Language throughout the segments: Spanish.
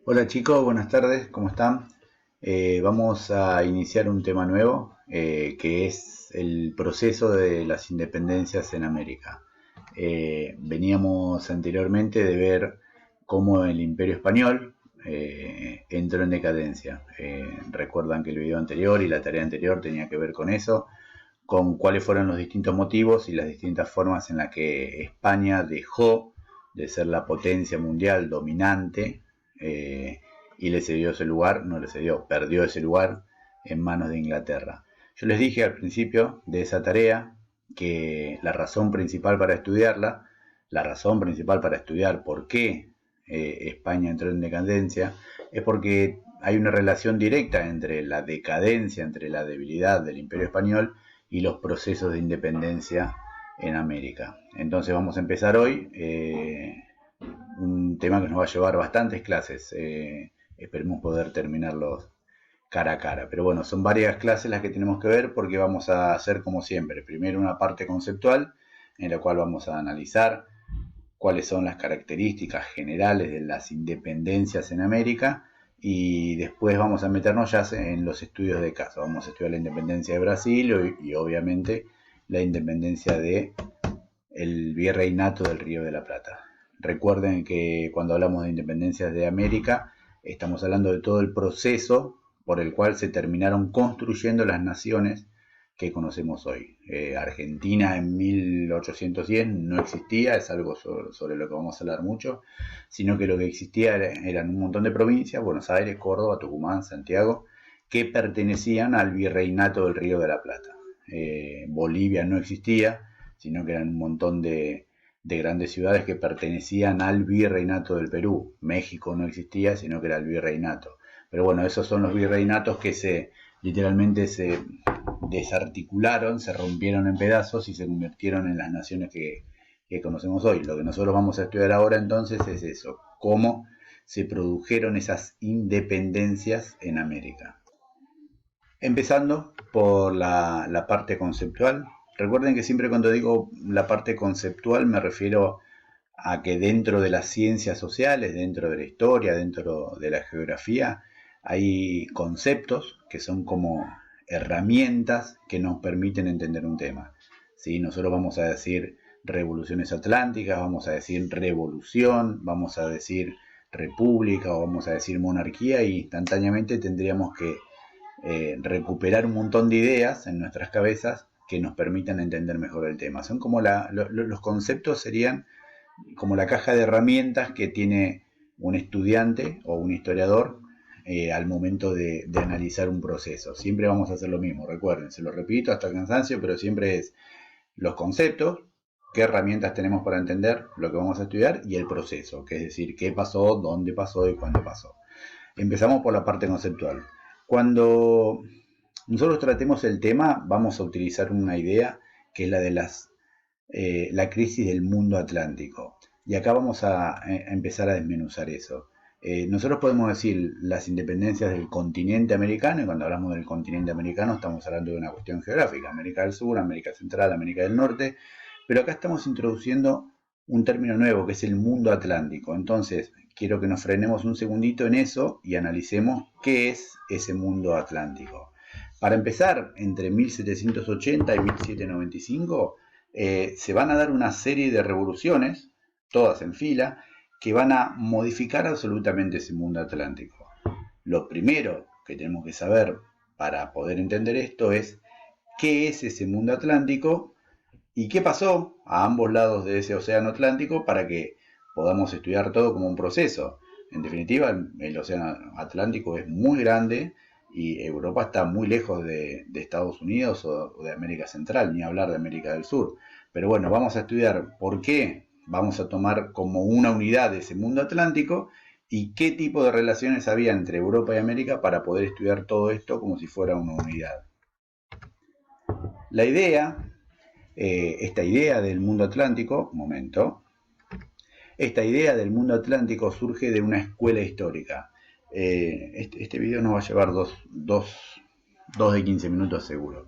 Hola chicos, buenas tardes, ¿cómo están? Vamos a iniciar un tema nuevo que es el proceso de las independencias en América. Veníamos anteriormente de ver cómo el Imperio Español entró en decadencia. Recuerdan que el video anterior y la tarea anterior tenía que ver con eso, con cuáles fueron los distintos motivos y las distintas formas en las que España dejó de ser la potencia mundial dominante eh, y le cedió ese lugar, no le cedió, perdió ese lugar en manos de Inglaterra. Yo les dije al principio de esa tarea que la razón principal para estudiarla, la razón principal para estudiar por qué España entró en decadencia, es porque hay una relación directa entre la decadencia, entre la debilidad del Imperio Español y los procesos de independencia en América. Entonces vamos a empezar hoy un tema que nos va a llevar bastantes clases. Esperemos poder terminarlos cara a cara. Pero bueno, son varias clases las que tenemos que ver porque vamos a hacer como siempre. Primero una parte conceptual en la cual vamos a analizar cuáles son las características generales de las independencias en América y después vamos a meternos ya en los estudios de caso. Vamos a estudiar la independencia de Brasil y obviamente la independencia de el virreinato del Río de la Plata. Recuerden que cuando hablamos de independencias de América estamos hablando de todo el proceso por el cual se terminaron construyendo las naciones que conocemos hoy. Argentina en 1810 no existía, es algo sobre lo que vamos a hablar mucho, sino que lo que existía eran un montón de provincias, Buenos Aires, Córdoba, Tucumán, Santiago, que pertenecían al virreinato del Río de la Plata. Bolivia no existía, sino que eran un montón de grandes ciudades que pertenecían al virreinato del Perú. México no existía, sino que era el virreinato. Pero bueno, esos son los virreinatos que literalmente se desarticularon, se rompieron en pedazos y se convirtieron en las naciones que conocemos hoy. Lo que nosotros vamos a estudiar ahora entonces es eso, cómo se produjeron esas independencias en América. Empezando por la parte conceptual. Recuerden que siempre cuando digo la parte conceptual me refiero a que dentro de las ciencias sociales, dentro de la historia, dentro de la geografía, hay conceptos que son como herramientas que nos permiten entender un tema. ¿Sí? Nosotros vamos a decir revoluciones atlánticas, vamos a decir revolución, vamos a decir república o vamos a decir monarquía y instantáneamente tendríamos que recuperar un montón de ideas en nuestras cabezas que nos permitan entender mejor el tema. Son como los conceptos serían como la caja de herramientas que tiene un estudiante o un historiador al momento de analizar un proceso. Siempre vamos a hacer lo mismo, recuerden, se lo repito hasta el cansancio, pero siempre es los conceptos, qué herramientas tenemos para entender lo que vamos a estudiar y el proceso, que es decir, qué pasó, dónde pasó y cuándo pasó. Empezamos por la parte conceptual. Cuando nosotros tratemos el tema, vamos a utilizar una idea que es la de la crisis del mundo atlántico. Y acá vamos a empezar a desmenuzar eso. Nosotros podemos decir las independencias del continente americano, y cuando hablamos del continente americano estamos hablando de una cuestión geográfica, América del Sur, América Central, América del Norte, pero acá estamos introduciendo un término nuevo que es el mundo atlántico. Entonces, quiero que nos frenemos un segundito en eso y analicemos qué es ese mundo atlántico. Para empezar, entre 1780 y 1795 se van a dar una serie de revoluciones, todas en fila, que van a modificar absolutamente ese mundo atlántico. Lo primero que tenemos que saber para poder entender esto es qué es ese mundo atlántico y qué pasó a ambos lados de ese océano Atlántico para que podamos estudiar todo como un proceso. En definitiva, el océano Atlántico es muy grande y Europa está muy lejos de Estados Unidos o de América Central, ni hablar de América del Sur. Pero bueno, vamos a estudiar por qué vamos a tomar como una unidad ese mundo atlántico y qué tipo de relaciones había entre Europa y América para poder estudiar todo esto como si fuera una unidad. La idea, esta idea del mundo atlántico, esta idea del mundo atlántico surge de una escuela histórica. Este video nos va a llevar dos de 15 minutos seguro.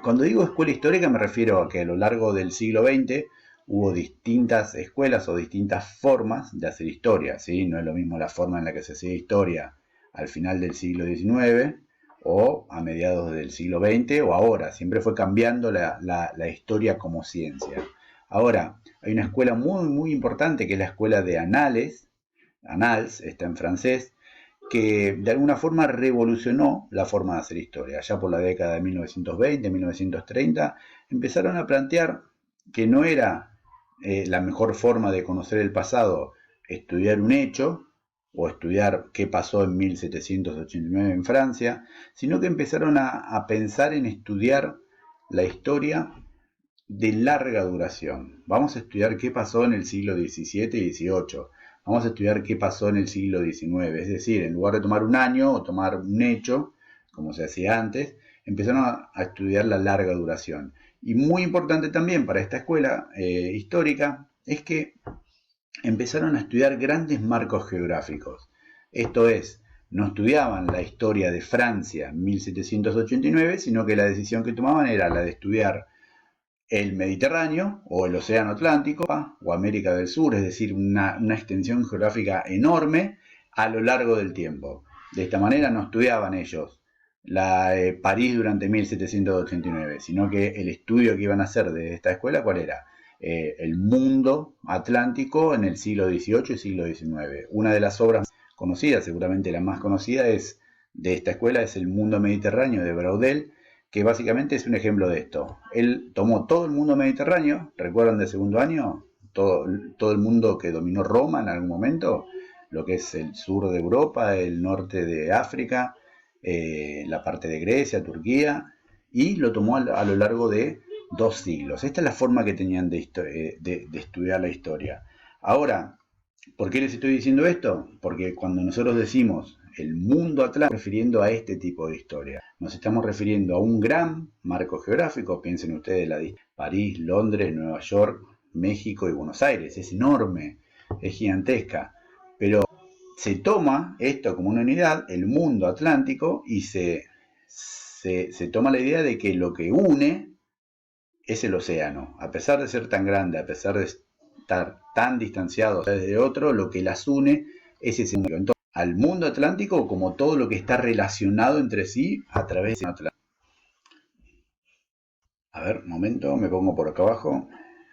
Cuando digo escuela histórica me refiero a que a lo largo del siglo XX hubo distintas escuelas o distintas formas de hacer historia, ¿sí? No es lo mismo la forma en la que se hacía historia al final del siglo XIX o a mediados del siglo XX o ahora. Siempre fue cambiando la historia como ciencia. Ahora, hay una escuela muy importante que es la escuela de Annales, está en francés, que de alguna forma revolucionó la forma de hacer historia. Ya por la década de 1920, 1930, empezaron a plantear que no era la mejor forma de conocer el pasado estudiar un hecho o estudiar qué pasó en 1789 en Francia, sino que empezaron a pensar en estudiar la historia de larga duración. Vamos a estudiar qué pasó en el siglo XVII y XVIII. Vamos a estudiar qué pasó en el siglo XIX. Es decir, en lugar de tomar un año o tomar un hecho, como se hacía antes, empezaron a estudiar la larga duración. Y muy importante también para esta escuela histórica es que empezaron a estudiar grandes marcos geográficos. Esto es, no estudiaban la historia de Francia en 1789, sino que la decisión que tomaban era la de estudiar el Mediterráneo o el Océano Atlántico o América del Sur, es decir, una extensión geográfica enorme a lo largo del tiempo. De esta manera no estudiaban ellos París durante 1789, sino que el estudio que iban a hacer de esta escuela, ¿cuál era? El mundo atlántico en el siglo XVIII y siglo XIX. Una de las obras conocidas, seguramente la más conocida, de esta escuela es El mundo mediterráneo de Braudel, que básicamente es un ejemplo de esto. Él tomó todo el mundo mediterráneo, ¿recuerdan del segundo año? Todo el mundo que dominó Roma en algún momento, lo que es el sur de Europa, el norte de África, la parte de Grecia, Turquía, y lo tomó a lo largo de 2 siglos. Esta es la forma que tenían de estudiar la historia. Ahora, ¿por qué les estoy diciendo esto? Porque cuando nosotros decimos el mundo atlántico, refiriendo a este tipo de historia. Nos estamos refiriendo a un gran marco geográfico, piensen ustedes París, Londres, Nueva York, México y Buenos Aires. Es enorme, es gigantesca. Pero se toma esto como una unidad, el mundo atlántico, y se toma la idea de que lo que une es el océano. A pesar de ser tan grande, a pesar de estar tan distanciados de otro, lo que las une es ese mundo. Entonces, al mundo atlántico como todo lo que está relacionado entre sí a través de Atlántico. A ver, momento, me pongo por acá abajo.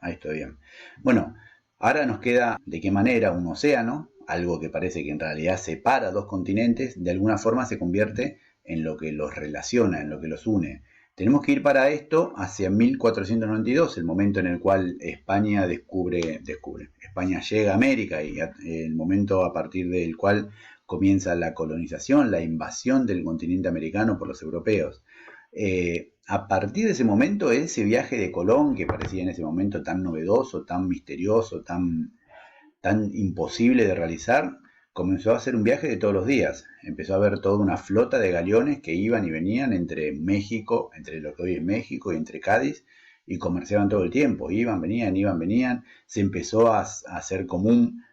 Ahí estoy bien. Bueno, ahora nos queda de qué manera un océano, algo que parece que en realidad separa dos continentes, de alguna forma se convierte en lo que los relaciona, en lo que los une. Tenemos que ir para esto hacia 1492, el momento en el cual España España llega a América y el momento a partir del cual comienza la colonización, la invasión del continente americano por los europeos. A partir de ese momento, ese viaje de Colón, que parecía en ese momento tan novedoso, tan misterioso, tan imposible de realizar, comenzó a hacer un viaje de todos los días. Empezó a haber toda una flota de galeones que iban y venían entre México, entre lo que hoy es México y entre Cádiz, y comerciaban todo el tiempo. Iban, venían. Se empezó a hacer común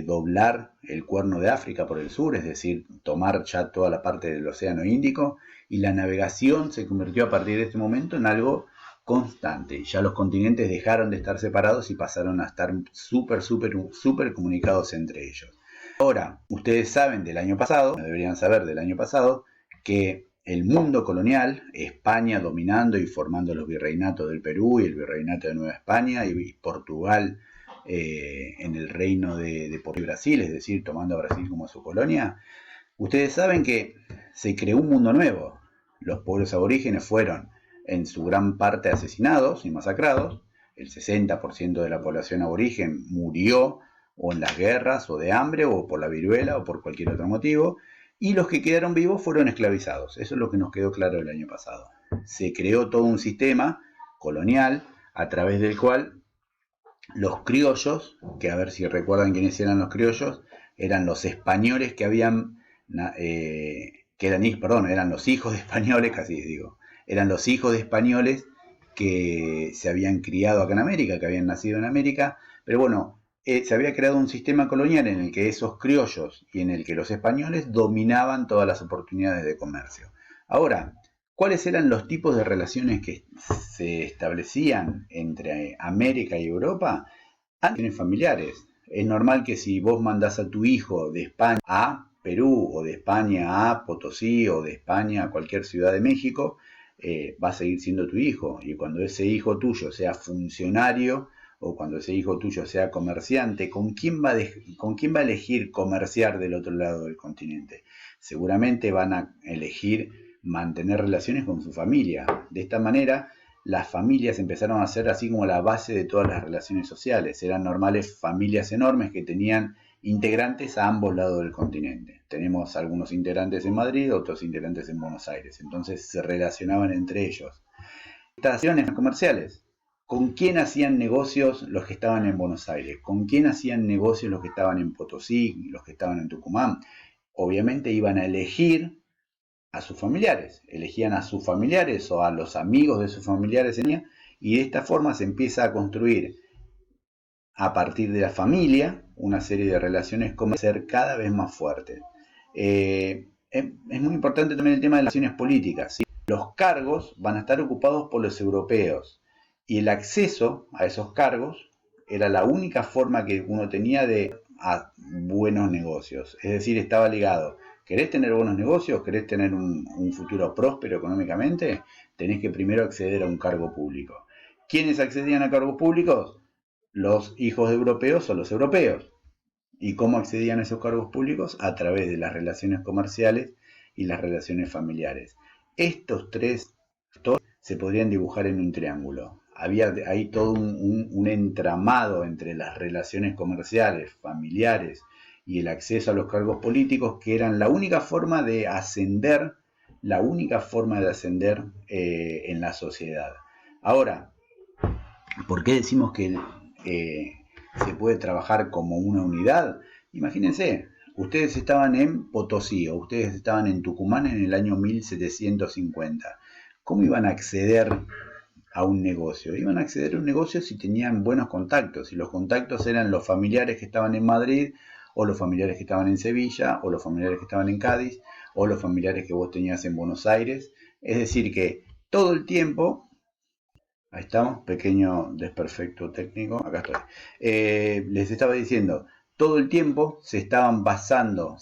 doblar el Cuerno de África por el sur, es decir, tomar ya toda la parte del Océano Índico, y la navegación se convirtió a partir de este momento en algo constante. Ya los continentes dejaron de estar separados y pasaron a estar súper comunicados entre ellos. Ahora, ustedes saben del año pasado, deberían saber del año pasado, que el mundo colonial, España dominando y formando los virreinatos del Perú y el virreinato de Nueva España y Portugal en el reino de Portugal y Brasil, es decir, tomando a Brasil como su colonia, ustedes saben que se creó un mundo nuevo. Los pueblos aborígenes fueron en su gran parte asesinados y masacrados. El 60% de la población aborigen murió o en las guerras o de hambre o por la viruela o por cualquier otro motivo. Y los que quedaron vivos fueron esclavizados. Eso es lo que nos quedó claro el año pasado. Se creó todo un sistema colonial a través del cual los criollos, que a ver si recuerdan quiénes eran los criollos, eran los españoles que habían, eran los hijos de españoles, casi digo, eran los hijos de españoles que se habían criado acá en América, que habían nacido en América, pero bueno, se había creado un sistema colonial en el que esos criollos y en el que los españoles dominaban todas las oportunidades de comercio. Ahora, ¿Cuáles eran los tipos de relaciones que se establecían entre América y Europa? Relaciones familiares. Es normal que si vos mandás a tu hijo de España a Perú, o de España a Potosí, o de España a cualquier ciudad de México, va a seguir siendo tu hijo. Y cuando ese hijo tuyo sea funcionario, o cuando ese hijo tuyo sea comerciante, ¿con quién va a elegir comerciar del otro lado del continente? Seguramente van a elegir mantener relaciones con su familia. De esta manera, las familias empezaron a ser así como la base de todas las relaciones sociales. Eran normales familias enormes que tenían integrantes a ambos lados del continente. Tenemos algunos integrantes en Madrid, otros integrantes en Buenos Aires. Entonces se relacionaban entre ellos. Estas relaciones comerciales. ¿Con quién hacían negocios los que estaban en Buenos Aires? ¿Con quién hacían negocios los que estaban en Potosí, los que estaban en Tucumán? Obviamente iban a elegir a sus familiares, elegían a sus familiares o a los amigos de sus familiares, y de esta forma se empieza a construir a partir de la familia una serie de relaciones comerciales cada vez más fuertes. Es muy importante también el tema de las relaciones políticas, ¿sí? Los cargos van a estar ocupados por los europeos y el acceso a esos cargos era la única forma que uno tenía de a buenos negocios, es decir, estaba ligado. ¿Querés tener buenos negocios? ¿Querés tener un futuro próspero económicamente? Tenés que primero acceder a un cargo público. ¿Quiénes accedían a cargos públicos? Los hijos de europeos o los europeos. ¿Y cómo accedían a esos cargos públicos? A través de las relaciones comerciales y las relaciones familiares. Estos tres se podrían dibujar en un triángulo. Había ahí todo un entramado entre las relaciones comerciales, familiares y el acceso a los cargos políticos, que eran la única forma de ascender, en la sociedad. Ahora, ¿por qué decimos que se puede trabajar como una unidad? Imagínense, ustedes estaban en Potosí o ustedes estaban en Tucumán en el año 1750. ¿Cómo iban a acceder a un negocio? Iban a acceder a un negocio si tenían buenos contactos, y los contactos eran los familiares que estaban en Madrid, o los familiares que estaban en Sevilla, o los familiares que estaban en Cádiz, o los familiares que vos tenías en Buenos Aires. Es decir, que todo el tiempo, ahí estamos, pequeño desperfecto técnico, acá estoy. Les estaba diciendo, todo el tiempo se estaba basando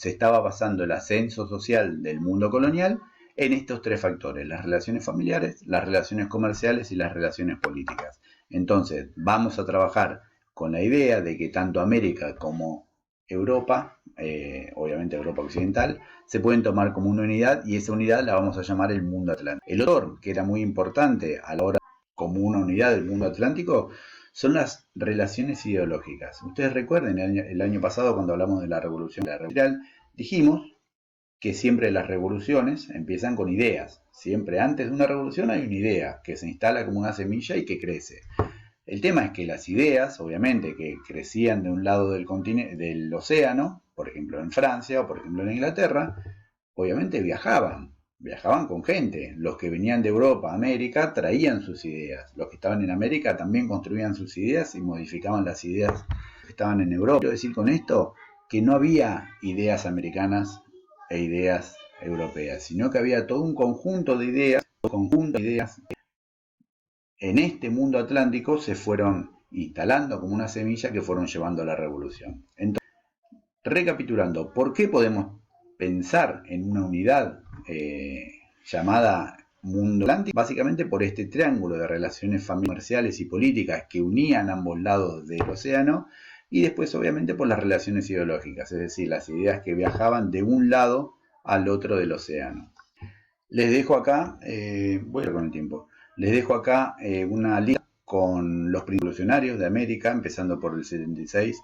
el ascenso social del mundo colonial en estos tres factores: las relaciones familiares, las relaciones comerciales y las relaciones políticas. Entonces, vamos a trabajar con la idea de que tanto América como Europa, obviamente Europa Occidental, se pueden tomar como una unidad, y esa unidad la vamos a llamar el mundo atlántico. El otro, que era muy importante a la hora como una unidad del mundo atlántico, son las relaciones ideológicas. Ustedes recuerden, el año pasado, cuando hablamos de la revolución industrial, dijimos que siempre las revoluciones empiezan con ideas. Siempre antes de una revolución hay una idea que se instala como una semilla y que crece. El tema es que las ideas, obviamente, que crecían de un lado del océano, por ejemplo en Francia o por ejemplo en Inglaterra, obviamente viajaban con gente. Los que venían de Europa a América traían sus ideas. Los que estaban en América también construían sus ideas y modificaban las ideas que estaban en Europa. Quiero decir con esto que no había ideas americanas e ideas europeas, sino que había todo un conjunto de ideas, en este mundo atlántico se fueron instalando como una semilla que fueron llevando a la revolución. Entonces, recapitulando, ¿por qué podemos pensar en una unidad llamada mundo atlántico? Básicamente por este triángulo de relaciones comerciales y políticas que unían ambos lados del océano, y después obviamente por las relaciones ideológicas, es decir, las ideas que viajaban de un lado al otro del océano. Les dejo acá, voy a ir con el tiempo, les dejo acá una lista con los revolucionarios de América, empezando por el 76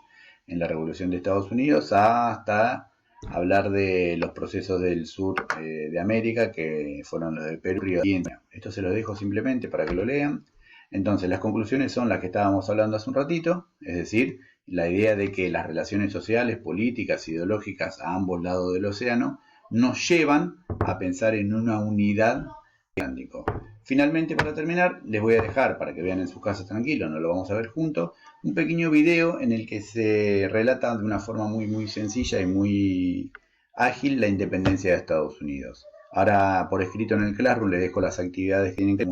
en la Revolución de Estados Unidos, hasta hablar de los procesos del sur de América, que fueron los de Perú y Argentina. Esto se los dejo simplemente para que lo lean. Entonces, las conclusiones son las que estábamos hablando hace un ratito, es decir, la idea de que las relaciones sociales, políticas, ideológicas a ambos lados del océano nos llevan a pensar en una unidad atlántico. Finalmente, para terminar, les voy a dejar, para que vean en sus casas tranquilos, no lo vamos a ver juntos, un pequeño video en el que se relata de una forma muy sencilla y muy ágil la independencia de Estados Unidos. Ahora por escrito en el Classroom les dejo las actividades que tienen que